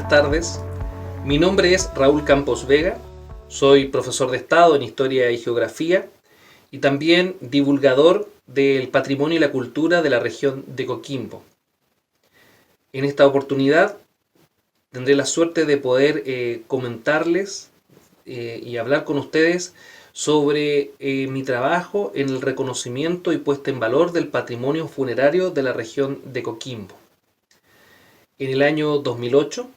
buenas tardes. Mi nombre es Raúl Campos Vega, soy profesor de Estado en Historia y Geografía y también divulgador del patrimonio y la cultura de la región de Coquimbo. En esta oportunidad tendré la suerte de poder comentarles y hablar con ustedes sobre mi trabajo en el reconocimiento y puesta en valor del patrimonio funerario de la región de Coquimbo. En el año 2008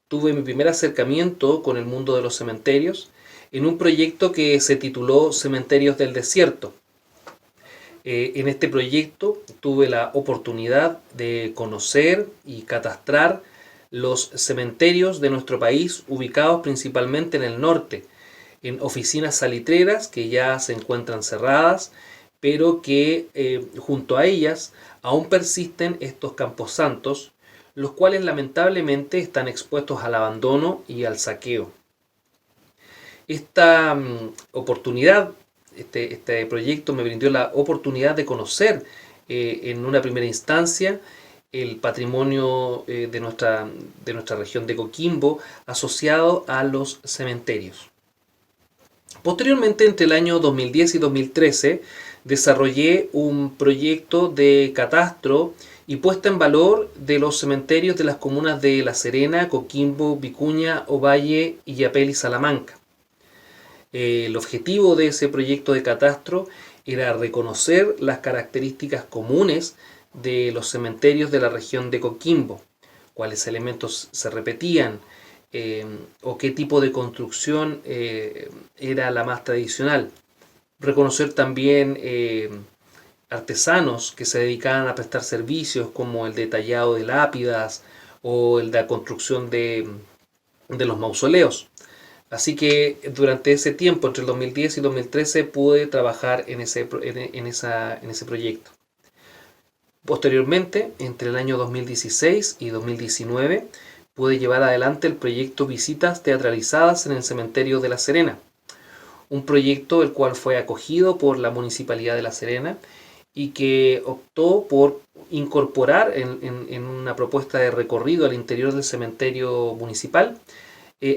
tuve mi primer acercamiento con el mundo de los cementerios en un proyecto que se tituló Cementerios del Desierto. En este proyecto tuve la oportunidad de conocer y catastrar los cementerios de nuestro país ubicados principalmente en el norte, en oficinas salitreras que ya se encuentran cerradas, pero que junto a ellas aún persisten estos camposantos, los cuales lamentablemente están expuestos al abandono y al saqueo. Esta oportunidad, este proyecto me brindó la oportunidad de conocer en una primera instancia el patrimonio de nuestra región de Coquimbo asociado a los cementerios. Posteriormente, entre el año 2010 y 2013, desarrollé un proyecto de catastro y puesta en valor de los cementerios de las comunas de La Serena, Coquimbo, Vicuña, Ovalle, Illapel y Salamanca. El objetivo de ese proyecto de catastro era reconocer las características comunes de los cementerios de la región de Coquimbo, cuáles elementos se repetían, o qué tipo de construcción era la más tradicional. Reconocer también artesanos que se dedicaban a prestar servicios como el de tallado de lápidas o el de la construcción de los mausoleos. Así que durante ese tiempo, entre el 2010 y 2013, pude trabajar en ese proyecto. Posteriormente, entre el año 2016 y 2019, pude llevar adelante el proyecto Visitas Teatralizadas en el Cementerio de La Serena, un proyecto el cual fue acogido por la Municipalidad de La Serena y que optó por incorporar en una propuesta de recorrido al interior del cementerio municipal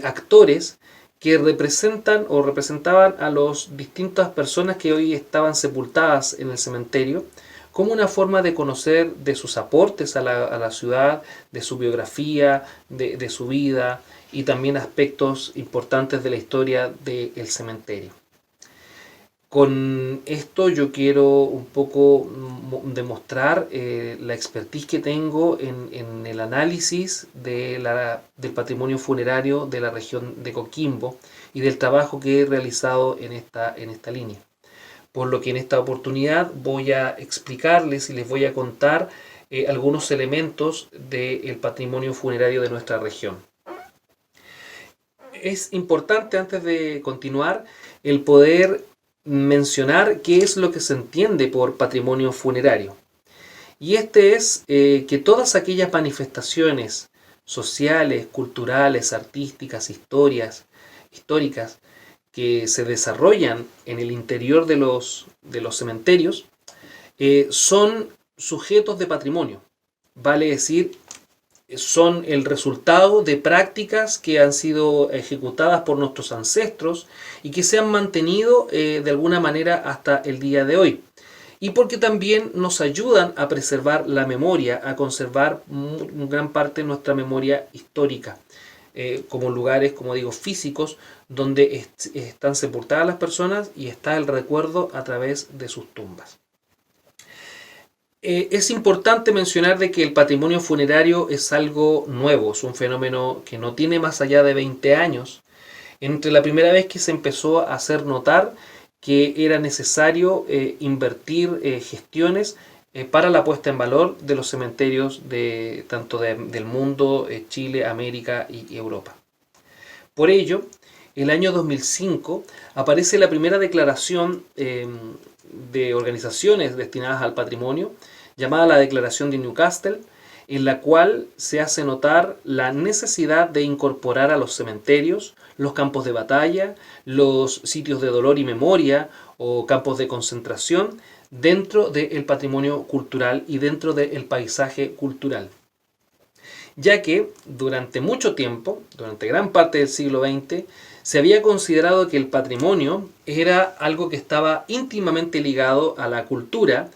actores que representan o representaban a las distintas personas que hoy estaban sepultadas en el cementerio, como una forma de conocer de sus aportes a la ciudad, de su biografía, de su vida y también aspectos importantes de la historia del cementerio. Con esto yo quiero un poco demostrar la expertise que tengo en el análisis del patrimonio funerario de la región de Coquimbo y del trabajo que he realizado en esta línea. Por lo que en esta oportunidad voy a explicarles y les voy a contar algunos elementos del patrimonio funerario de nuestra región. Es importante, antes de continuar, el poder mencionar qué es lo que se entiende por patrimonio funerario. Y este es que todas aquellas manifestaciones sociales, culturales, artísticas, históricas, que se desarrollan en el interior de los cementerios son sujetos de patrimonio. Vale decir, son el resultado de prácticas que han sido ejecutadas por nuestros ancestros y que se han mantenido de alguna manera hasta el día de hoy. Y porque también nos ayudan a preservar la memoria, a conservar gran parte de nuestra memoria histórica, como lugares, como digo, físicos, donde están sepultadas las personas y está el recuerdo a través de sus tumbas. Es importante mencionar de que el patrimonio funerario es algo nuevo, es un fenómeno que no tiene más allá de 20 años. Entre la primera vez que se empezó a hacer notar que era necesario invertir gestiones para la puesta en valor de los cementerios tanto del mundo, Chile, América y Europa. Por ello, el año 2005 aparece la primera declaración de organizaciones destinadas al patrimonio, llamada la Declaración de Newcastle, en la cual se hace notar la necesidad de incorporar a los cementerios, los campos de batalla, los sitios de dolor y memoria o campos de concentración dentro del patrimonio cultural y dentro del paisaje cultural. ya que durante mucho tiempo, durante gran parte del siglo XX, se había considerado que el patrimonio era algo que estaba íntimamente ligado a la cultura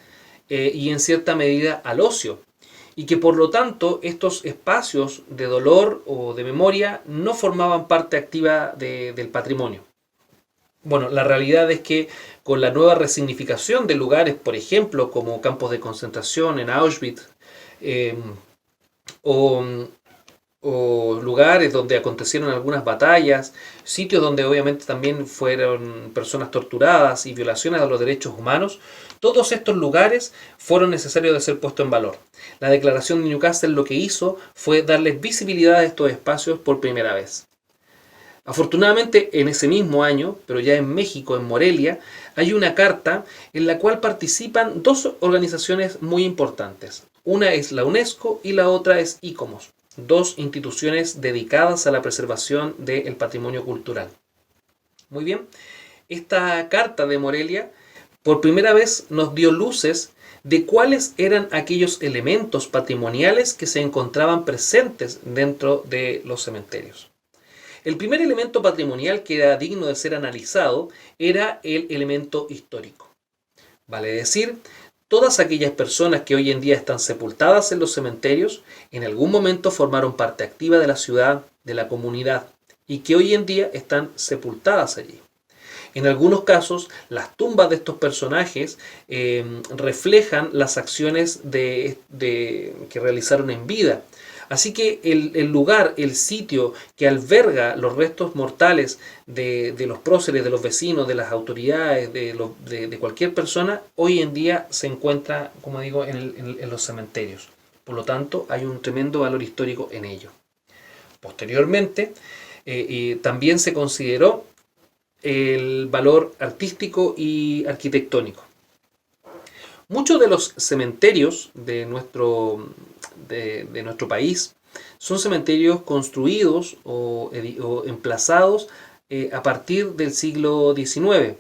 y en cierta medida al ocio, y que por lo tanto estos espacios de dolor o de memoria no formaban parte activa del patrimonio. Bueno, la realidad es que con la nueva resignificación de lugares, por ejemplo, como campos de concentración en Auschwitz, eh, o, o lugares donde acontecieron algunas batallas, sitios donde obviamente también fueron personas torturadas y violaciones a los derechos humanos, todos estos lugares fueron necesarios de ser puestos en valor. La declaración de Newcastle lo que hizo fue darles visibilidad a estos espacios por primera vez. Afortunadamente, en ese mismo año, pero ya en México, en Morelia, hay una carta en la cual participan dos organizaciones muy importantes. Una es la UNESCO y la otra es ICOMOS, dos instituciones dedicadas a la preservación del patrimonio cultural. Muy bien, esta carta de Morelia por primera vez nos dio luces de cuáles eran aquellos elementos patrimoniales que se encontraban presentes dentro de los cementerios. El primer elemento patrimonial que era digno de ser analizado era el elemento histórico. Vale decir, todas aquellas personas que hoy en día están sepultadas en los cementerios, en algún momento formaron parte activa de la ciudad, de la comunidad, y que hoy en día están sepultadas allí. En algunos casos, las tumbas de estos personajes reflejan las acciones que realizaron en vida. Así que el lugar, el sitio que alberga los restos mortales de los próceres, de los vecinos, de las autoridades, de cualquier persona, hoy en día se encuentra, como digo, en los cementerios. Por lo tanto, hay un tremendo valor histórico en ello. Posteriormente, también se consideró el valor artístico y arquitectónico. Muchos de los cementerios de nuestro país son cementerios construidos o emplazados a partir del siglo XIX.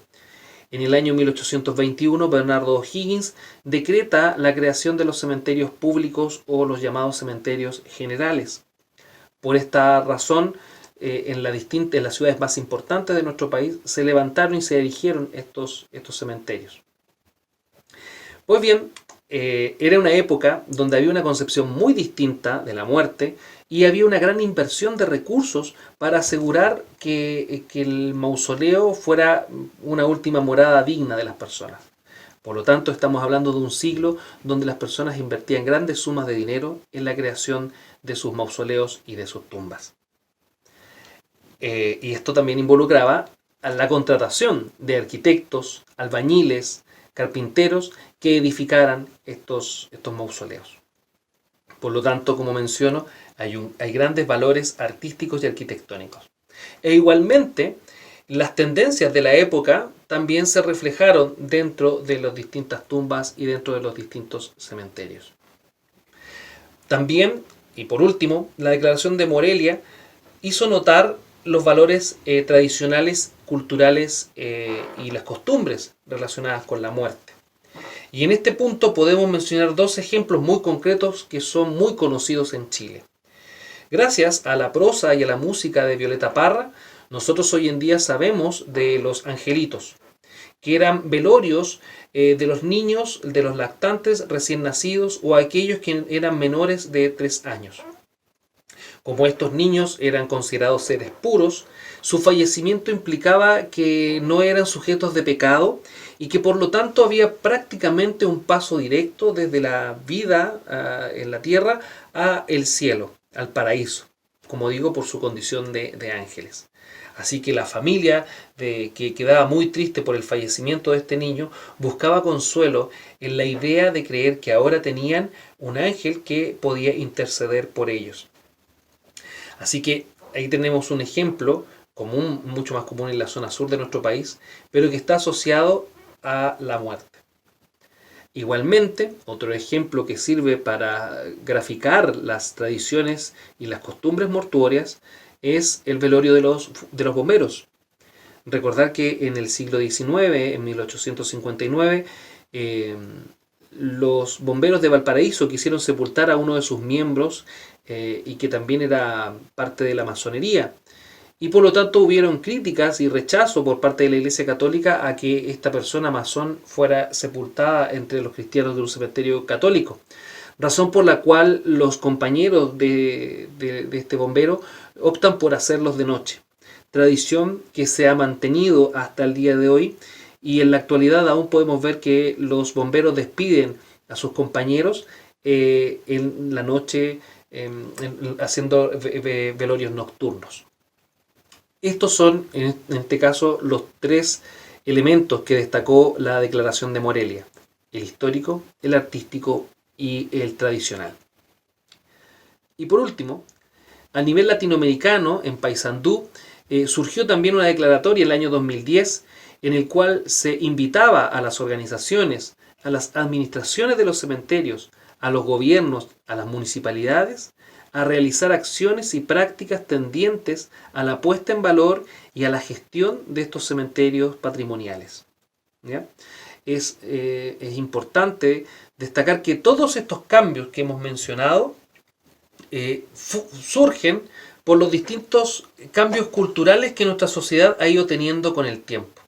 En el año 1821, Bernardo O'Higgins decreta la creación de los cementerios públicos o los llamados cementerios generales. Por esta razón, en las ciudades más importantes de nuestro país se levantaron y se erigieron estos cementerios. Pues bien, era una época donde había una concepción muy distinta de la muerte y había una gran inversión de recursos para asegurar que el mausoleo fuera una última morada digna de las personas. Por lo tanto, estamos hablando de un siglo donde las personas invertían grandes sumas de dinero en la creación de sus mausoleos y de sus tumbas. Y esto también involucraba a la contratación de arquitectos, albañiles, carpinteros que edificaran estos mausoleos. Por lo tanto, como menciono, hay grandes valores artísticos y arquitectónicos. E igualmente, las tendencias de la época también se reflejaron dentro de las distintas tumbas y dentro de los distintos cementerios. También, y por último, la Declaración de Morelia hizo notar los valores tradicionales, culturales y las costumbres relacionadas con la muerte. Y en este punto podemos mencionar dos ejemplos muy concretos que son muy conocidos en Chile. Gracias a la prosa y a la música de Violeta Parra, nosotros hoy en día sabemos de los angelitos, que eran velorios de los niños, de los lactantes recién nacidos o aquellos que eran menores de 3 años. Como estos niños eran considerados seres puros, su fallecimiento implicaba que no eran sujetos de pecado y que por lo tanto había prácticamente un paso directo desde la vida en la tierra a el cielo, al paraíso, como digo, por su condición de ángeles. Así que la familia que quedaba muy triste por el fallecimiento de este niño buscaba consuelo en la idea de creer que ahora tenían un ángel que podía interceder por ellos. Así que ahí tenemos un ejemplo común, mucho más común en la zona sur de nuestro país, pero que está asociado a la muerte. Igualmente, otro ejemplo que sirve para graficar las tradiciones y las costumbres mortuorias es el velorio de los bomberos. Recordar que en el siglo XIX, en 1859, los bomberos de Valparaíso quisieron sepultar a uno de sus miembros y que también era parte de la masonería. Y por lo tanto hubieron críticas y rechazo por parte de la Iglesia Católica a que esta persona masón fuera sepultada entre los cristianos de un cementerio católico. Razón por la cual los compañeros de este bombero optan por hacerlos de noche. Tradición que se ha mantenido hasta el día de hoy, y en la actualidad aún podemos ver que los bomberos despiden a sus compañeros en la noche haciendo velorios nocturnos. Estos son, en este caso, los tres elementos que destacó la Declaración de Morelia: el histórico, el artístico y el tradicional. Y por último, a nivel latinoamericano, en Paysandú, surgió también una declaratoria en el año 2010 en el cual se invitaba a las organizaciones, a las administraciones de los cementerios, a los gobiernos, a las municipalidades, a realizar acciones y prácticas tendientes a la puesta en valor y a la gestión de estos cementerios patrimoniales. ¿Ya? Es importante destacar que todos estos cambios que hemos mencionado surgen por los distintos cambios culturales que nuestra sociedad ha ido teniendo con el tiempo.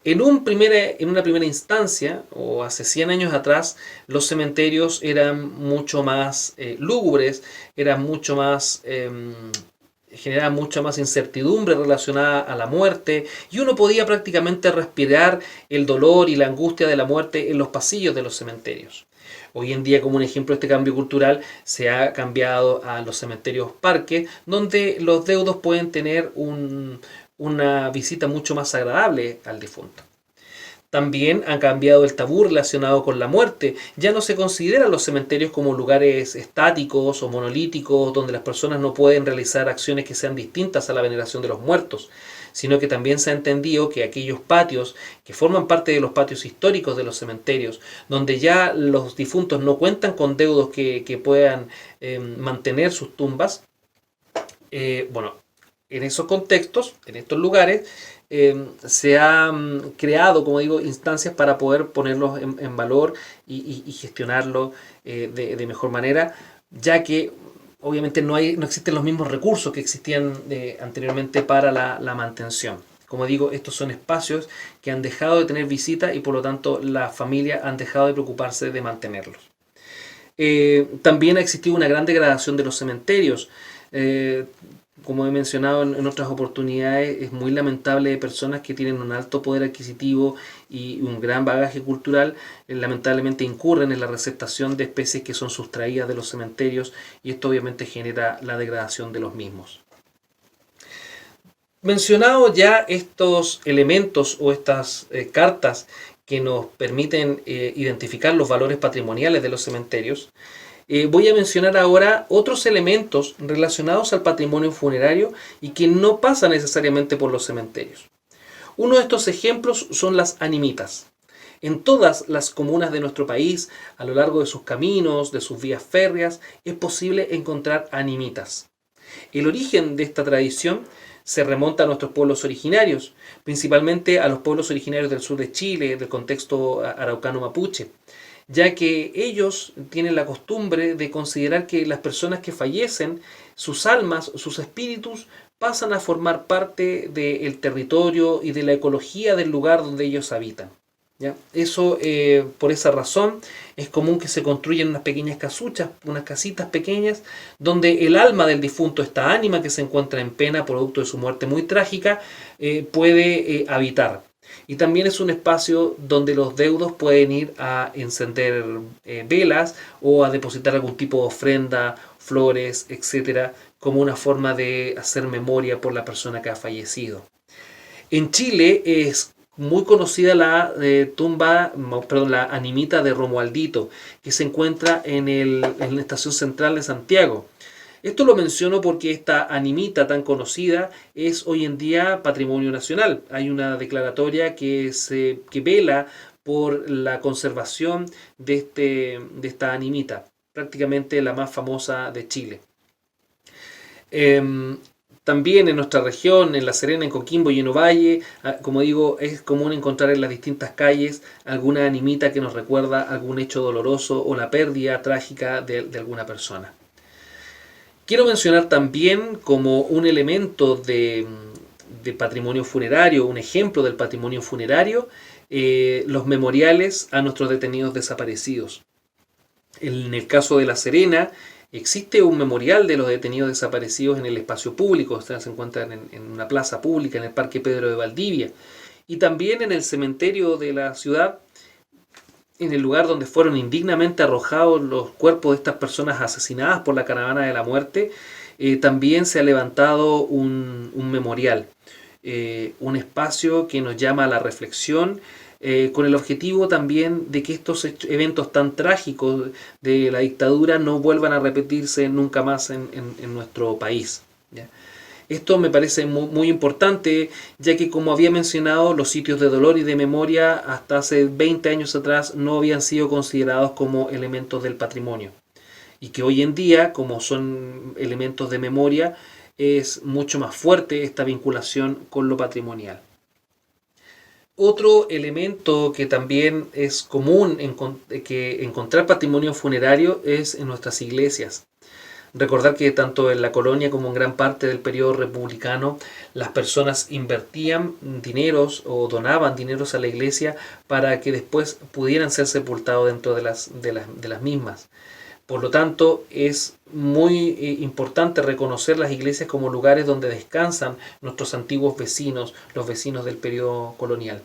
En una primera instancia, o hace 100 años atrás, los cementerios eran mucho más lúgubres, generaban mucha más incertidumbre relacionada a la muerte, y uno podía prácticamente respirar el dolor y la angustia de la muerte en los pasillos de los cementerios. Hoy en día, como un ejemplo de este cambio cultural, se ha cambiado a los cementerios parques, donde los deudos pueden tener una visita mucho más agradable al difunto. También ha cambiado el tabú relacionado con la muerte. Ya no se consideran los cementerios como lugares estáticos o monolíticos donde las personas no pueden realizar acciones que sean distintas a la veneración de los muertos, sino que también se ha entendido que aquellos patios que forman parte de los patios históricos de los cementerios, donde ya los difuntos no cuentan con deudos que puedan mantener sus tumbas, en esos contextos, en estos lugares, se han creado, como digo, instancias para poder ponerlos en valor y gestionarlos de mejor manera, ya que obviamente no existen los mismos recursos que existían anteriormente para la mantención. Como digo, estos son espacios que han dejado de tener visita y por lo tanto las familias han dejado de preocuparse de mantenerlos. También ha existido una gran degradación de los cementerios. Como he mencionado en otras oportunidades, es muy lamentable de personas que tienen un alto poder adquisitivo y un gran bagaje cultural, lamentablemente incurren en la receptación de especies que son sustraídas de los cementerios, y esto obviamente genera la degradación de los mismos. Mencionados ya estos elementos o estas cartas que nos permiten identificar los valores patrimoniales de los cementerios, voy a mencionar ahora otros elementos relacionados al patrimonio funerario y que no pasan necesariamente por los cementerios. Uno de estos ejemplos son las animitas. En todas las comunas de nuestro país, a lo largo de sus caminos, de sus vías férreas, es posible encontrar animitas. El origen de esta tradición se remonta a nuestros pueblos originarios, principalmente a los pueblos originarios del sur de Chile, del contexto araucano mapuche, ya que ellos tienen la costumbre de considerar que las personas que fallecen, sus almas, sus espíritus, pasan a formar parte del territorio y de la ecología del lugar donde ellos habitan. ¿Ya? Eso, por esa razón, es común que se construyan unas pequeñas casuchas, unas casitas pequeñas, donde el alma del difunto, esta ánima que se encuentra en pena producto de su muerte muy trágica, puede habitar. Y también es un espacio donde los deudos pueden ir a encender velas o a depositar algún tipo de ofrenda, flores, etcétera, como una forma de hacer memoria por la persona que ha fallecido. En Chile es muy conocida la animita de Romualdito, que se encuentra en la estación central de Santiago. Esto lo menciono porque esta animita tan conocida es hoy en día patrimonio nacional. Hay una declaratoria que vela por la conservación de esta animita, prácticamente la más famosa de Chile. También en nuestra región, en La Serena, en Coquimbo y en Ovalle, como digo, es común encontrar en las distintas calles alguna animita que nos recuerda algún hecho doloroso o la pérdida trágica de alguna persona. Quiero mencionar también como un elemento de patrimonio funerario, un ejemplo del patrimonio funerario, los memoriales a nuestros detenidos desaparecidos. En el caso de La Serena, existe un memorial de los detenidos desaparecidos en el espacio público, o sea, se encuentra en una plaza pública, en el Parque Pedro de Valdivia, y también en el cementerio de la ciudad, en el lugar donde fueron indignamente arrojados los cuerpos de estas personas asesinadas por la caravana de la muerte, también se ha levantado un memorial, un espacio que nos llama a la reflexión, con el objetivo también de que estos eventos tan trágicos de la dictadura no vuelvan a repetirse nunca más en nuestro país, ¿ya? Esto me parece muy importante, ya que como había mencionado, los sitios de dolor y de memoria hasta hace 20 años atrás no habían sido considerados como elementos del patrimonio. Y que hoy en día, como son elementos de memoria, es mucho más fuerte esta vinculación con lo patrimonial. Otro elemento que también es común que encontrar patrimonio funerario es en nuestras iglesias. Recordar que tanto en la colonia como en gran parte del periodo republicano las personas invertían dineros o donaban dineros a la iglesia para que después pudieran ser sepultados dentro de las mismas. Por lo tanto, es muy importante reconocer las iglesias como lugares donde descansan nuestros antiguos vecinos, los vecinos del periodo colonial.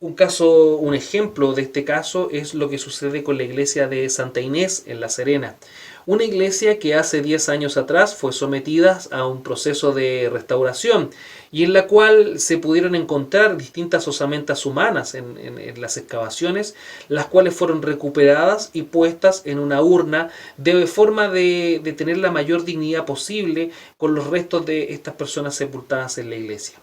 Un ejemplo de este caso es lo que sucede con la iglesia de Santa Inés en La Serena. Una iglesia que hace 10 años atrás fue sometida a un proceso de restauración y en la cual se pudieron encontrar distintas osamentas humanas en las excavaciones, las cuales fueron recuperadas y puestas en una urna de forma de tener la mayor dignidad posible con los restos de estas personas sepultadas en la iglesia.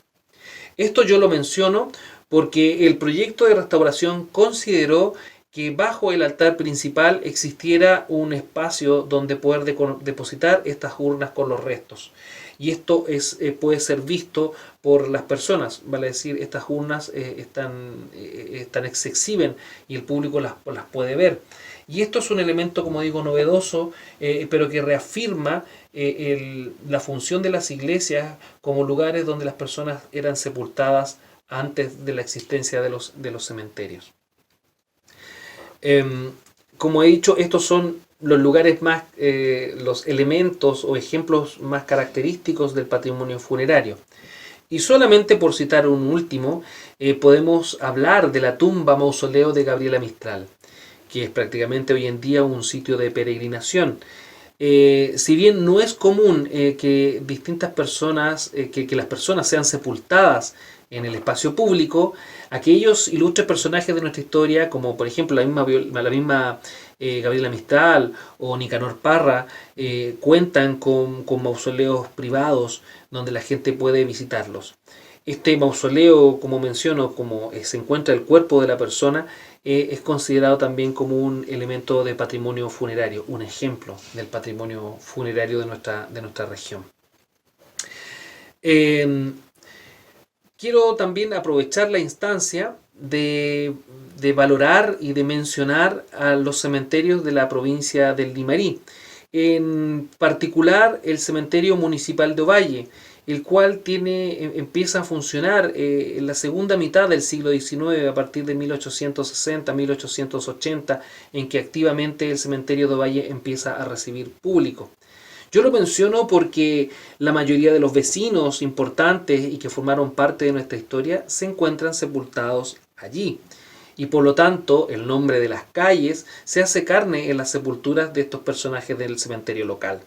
Esto yo lo menciono porque el proyecto de restauración consideró que bajo el altar principal existiera un espacio donde poder depositar estas urnas con los restos. Y esto puede ser visto por las personas, vale decir, estas urnas se exhiben y el público las puede ver. Y esto es un elemento, como digo, novedoso, pero que reafirma la función de las iglesias como lugares donde las personas eran sepultadas antes de la existencia de los cementerios. Como he dicho, estos son los lugares más, los elementos o ejemplos más característicos del patrimonio funerario. Y solamente por citar un último, podemos hablar de la tumba mausoleo de Gabriela Mistral, que es prácticamente hoy en día un sitio de peregrinación. Si bien no es común que distintas personas, que las personas sean sepultadas en el espacio público, aquellos ilustres personajes de nuestra historia, como por ejemplo la misma Gabriela Mistral o Nicanor Parra, cuentan con mausoleos privados donde la gente puede visitarlos. Este mausoleo, como menciono, como se encuentra el cuerpo de la persona, es considerado también como un elemento de patrimonio funerario, un ejemplo del patrimonio funerario de nuestra región. Quiero también aprovechar la instancia de valorar y de mencionar a los cementerios de la provincia del Limarí, en particular el cementerio municipal de Ovalle, el cual empieza a funcionar en la segunda mitad del siglo XIX, a partir de 1860-1880, en que activamente el cementerio de Ovalle empieza a recibir público. Yo lo menciono porque la mayoría de los vecinos importantes y que formaron parte de nuestra historia se encuentran sepultados allí. Y por lo tanto, el nombre de las calles se hace carne en las sepulturas de estos personajes del cementerio local.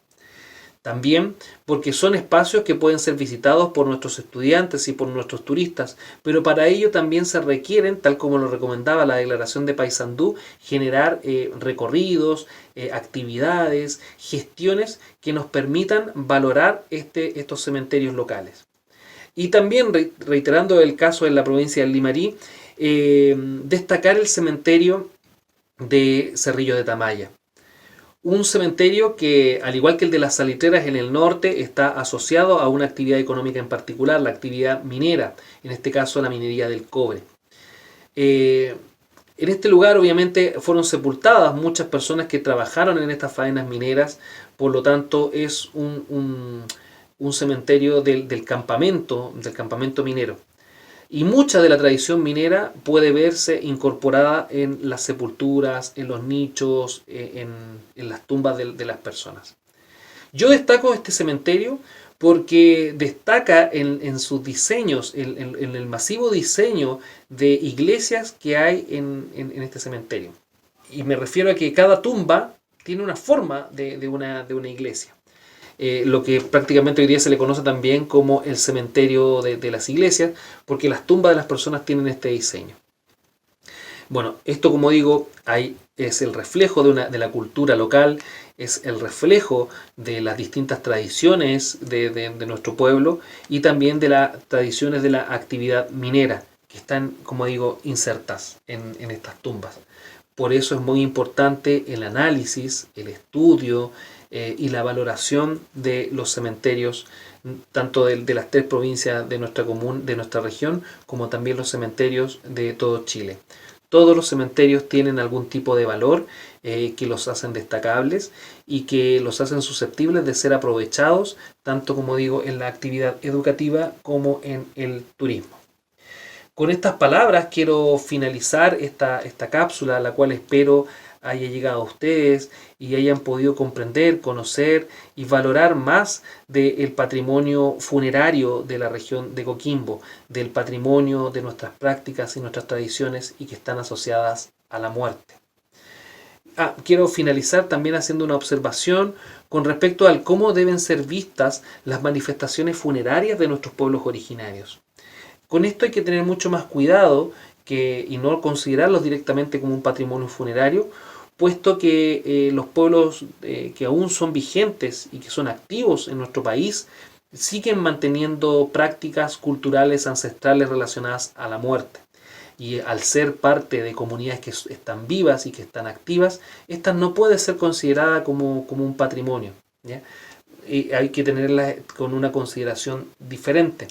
También porque son espacios que pueden ser visitados por nuestros estudiantes y por nuestros turistas, pero para ello también se requieren, tal como lo recomendaba la Declaración de Paysandú, generar recorridos, actividades, gestiones que nos permitan valorar estos cementerios locales. Y también, reiterando el caso en la provincia del Limarí, destacar el cementerio de Cerrillo de Tamaya. Un cementerio que, al igual que el de las Salitreras en el norte, está asociado a una actividad económica en particular, la actividad minera, en este caso la minería del cobre. En este lugar obviamente fueron sepultadas muchas personas que trabajaron en estas faenas mineras por lo tanto es un cementerio del campamento minero. Y mucha de la tradición minera puede verse incorporada en las sepulturas, en los nichos, en las tumbas de las personas. Yo destaco este cementerio porque destaca en sus diseños, en el masivo diseño de iglesias que hay en este cementerio. Y me refiero a que cada tumba tiene una forma de una iglesia. Lo que prácticamente hoy día se le conoce también como el cementerio de las iglesias, porque las tumbas de las personas tienen este diseño. Bueno, esto, como digo, es el reflejo de la cultura local, es el reflejo de las distintas tradiciones de nuestro pueblo y también de las tradiciones de la actividad minera, que están, como digo, insertas en estas tumbas. Por eso es muy importante el análisis, el estudio y la valoración de los cementerios, tanto de las 3 provincias de nuestra región, como también los cementerios de todo Chile. Todos los cementerios tienen algún tipo de valor que los hacen destacables y que los hacen susceptibles de ser aprovechados, tanto, como digo, en la actividad educativa como en el turismo. Con estas palabras quiero finalizar esta cápsula, la cual espero haya llegado a ustedes y hayan podido comprender, conocer y valorar más del patrimonio funerario de la región de Coquimbo, del patrimonio de nuestras prácticas y nuestras tradiciones y que están asociadas a la muerte. Quiero finalizar también haciendo una observación con respecto al cómo deben ser vistas las manifestaciones funerarias de nuestros pueblos originarios. Con esto hay que tener mucho más cuidado y no considerarlos directamente como un patrimonio funerario, puesto que los pueblos que aún son vigentes y que son activos en nuestro país siguen manteniendo prácticas culturales ancestrales relacionadas a la muerte. Y al ser parte de comunidades que están vivas y que están activas, esta no puede ser considerada como un patrimonio, ¿ya? Y hay que tenerla con una consideración diferente.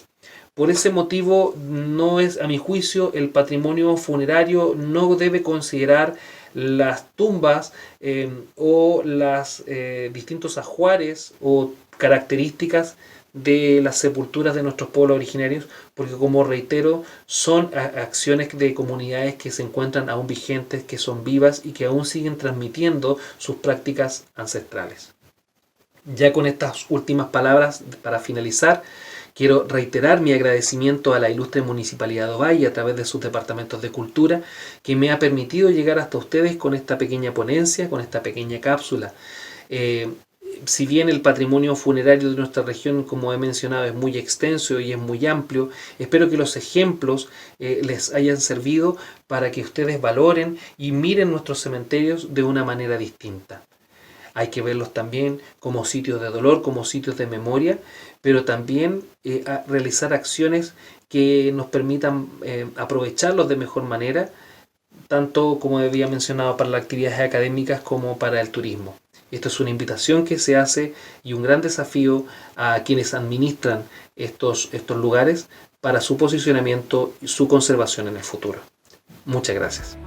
Por ese motivo, no es, a mi juicio, el patrimonio funerario no debe considerar las tumbas o los distintos ajuares o características de las sepulturas de nuestros pueblos originarios, porque, como reitero, son acciones de comunidades que se encuentran aún vigentes, que son vivas y que aún siguen transmitiendo sus prácticas ancestrales. Ya con estas últimas palabras, para finalizar, quiero reiterar mi agradecimiento a la ilustre Municipalidad de Ovalle a través de sus departamentos de cultura, que me ha permitido llegar hasta ustedes con esta pequeña ponencia, con esta pequeña cápsula. Si bien el patrimonio funerario de nuestra región, como he mencionado, es muy extenso y es muy amplio, espero que los ejemplos les hayan servido para que ustedes valoren y miren nuestros cementerios de una manera distinta. Hay que verlos también como sitios de dolor, como sitios de memoria, pero también realizar acciones que nos permitan aprovecharlos de mejor manera, tanto, como había mencionado, para las actividades académicas como para el turismo. Esto es una invitación que se hace y un gran desafío a quienes administran estos lugares para su posicionamiento y su conservación en el futuro. Muchas gracias.